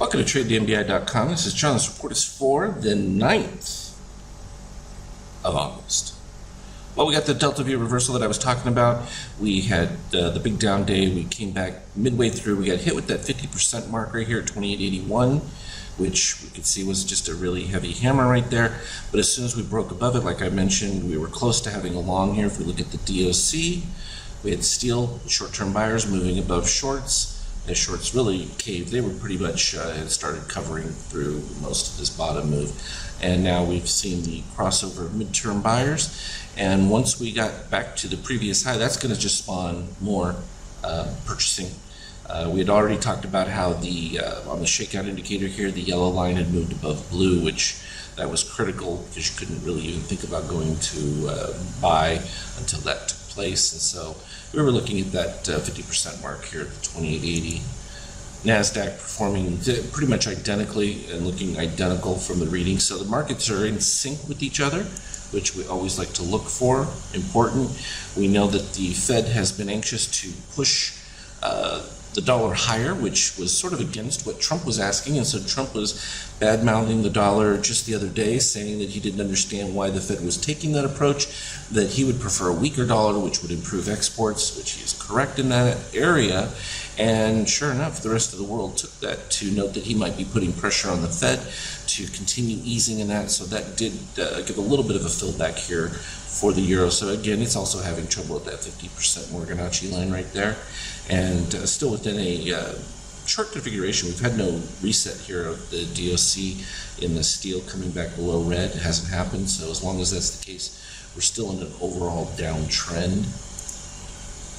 Welcome to TradeTheMDI.com. This is John. This report is for the 9th of August. Well, we got the Delta V reversal that I was talking about. We had the big down day. We came back midway through. We got hit with that 50% mark right here at 28.81, which we could see was just a really heavy hammer right there. But as soon as we broke above it, like I mentioned, we were close to having a long here. If we look at the DOC, we had steel short-term buyers moving above shorts. The shorts really caved. They were pretty much had started covering through most of this bottom move. And now we've seen the crossover of midterm buyers. And once we got back to the previous high, that's going to just spawn more purchasing. We had already talked about how the on the shakeout indicator here, the yellow line had moved above blue, which that was critical because you couldn't really even think about going to buy until that took place. And so we were looking at that 50% mark here at the 28.80. NASDAQ performing pretty much identically and looking identical from the reading. So the markets are in sync with each other, which we always like to look for. Important. We know that the Fed has been anxious to push the dollar higher, which was sort of against what Trump was asking. And so Trump was bad-mouthing the dollar just the other day, saying that he didn't understand why the Fed was taking that approach, that he would prefer a weaker dollar, which would improve exports, which he is correct in that area. And sure enough, the rest of the world took that to note that he might be putting pressure on the Fed to continue easing in that. So that did give a little bit of a fillback here for the euro. So again, it's also having trouble at that 50% Fibonacci line right there. And still within a short configuration, we've had no reset here of the DOC in the steel coming back below red. It hasn't happened. So as long as that's the case, we're still in an overall downtrend.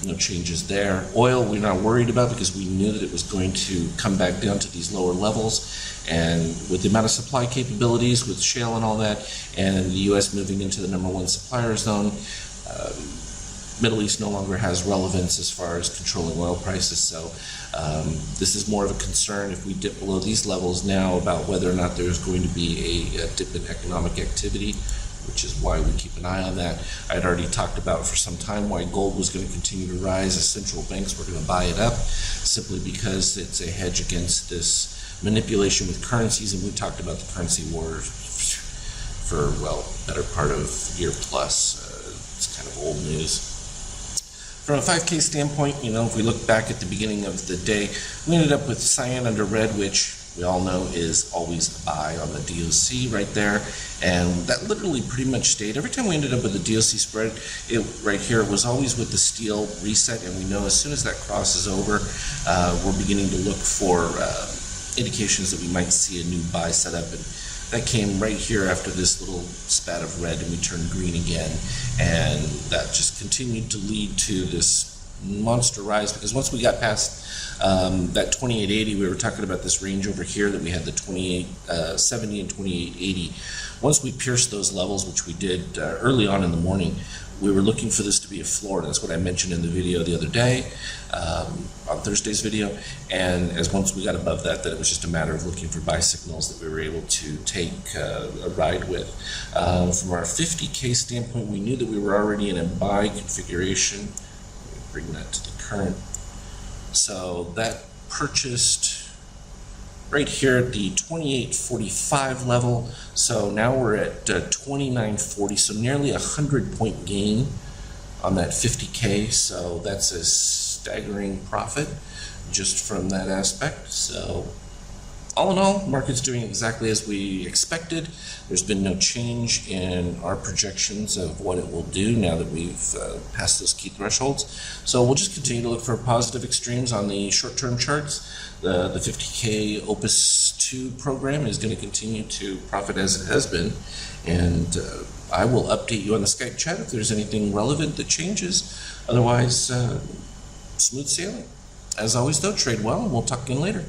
No changes there. Oil, we're not worried about because we knew that it was going to come back down to these lower levels. And with the amount of supply capabilities with shale and all that, and the U.S. moving into the #1 supplier zone, Middle East no longer has relevance as far as controlling oil prices. So this is more of a concern if we dip below these levels now about whether or not there's going to be a dip in economic activity, which is why we keep an eye on that. I had already talked about for some time why gold was going to continue to rise as central banks were going to buy it up, simply because it's a hedge against this manipulation with currencies, and we talked about the currency war for, well, better part of a year plus. It's kind of old news. From a 5K standpoint, if we look back at the beginning of the day, we ended up with cyan under red, which we all know is always a buy on the DOC right there. And that literally pretty much stayed. Every time we ended up with the DOC spread, right here, it was always with the steel reset. And we know as soon as that crosses over, we're beginning to look for indications that we might see a new buy set up. And that came right here after this little spat of red, and we turned green again. And that just continued to lead to this monster rise, because once we got past that 28.80, we were talking about this range over here that we had the 28.70 and 28.80. Once we pierced those levels, which we did early on in the morning, we were looking for this to be a floor. That's what I mentioned in the video the other day, on Thursday's video. And once we got above that, it was just a matter of looking for buy signals that we were able to take a ride with. From our 50K standpoint, we knew that we were already in a buy configuration. Bring that to the current. So that purchased right here at the 28.45 level. So now we're at 29.40, so nearly a 100-point gain on that 50K. So that's a staggering profit just from that aspect. So all in all, market's doing exactly as we expected. There's been no change in our projections of what it will do now that we've passed those key thresholds. So we'll just continue to look for positive extremes on the short-term charts. The 50K Opus 2 program is going to continue to profit as it has been. And I will update you on the Skype chat if there's anything relevant that changes. Otherwise, smooth sailing. As always, though, trade well, and we'll talk again later.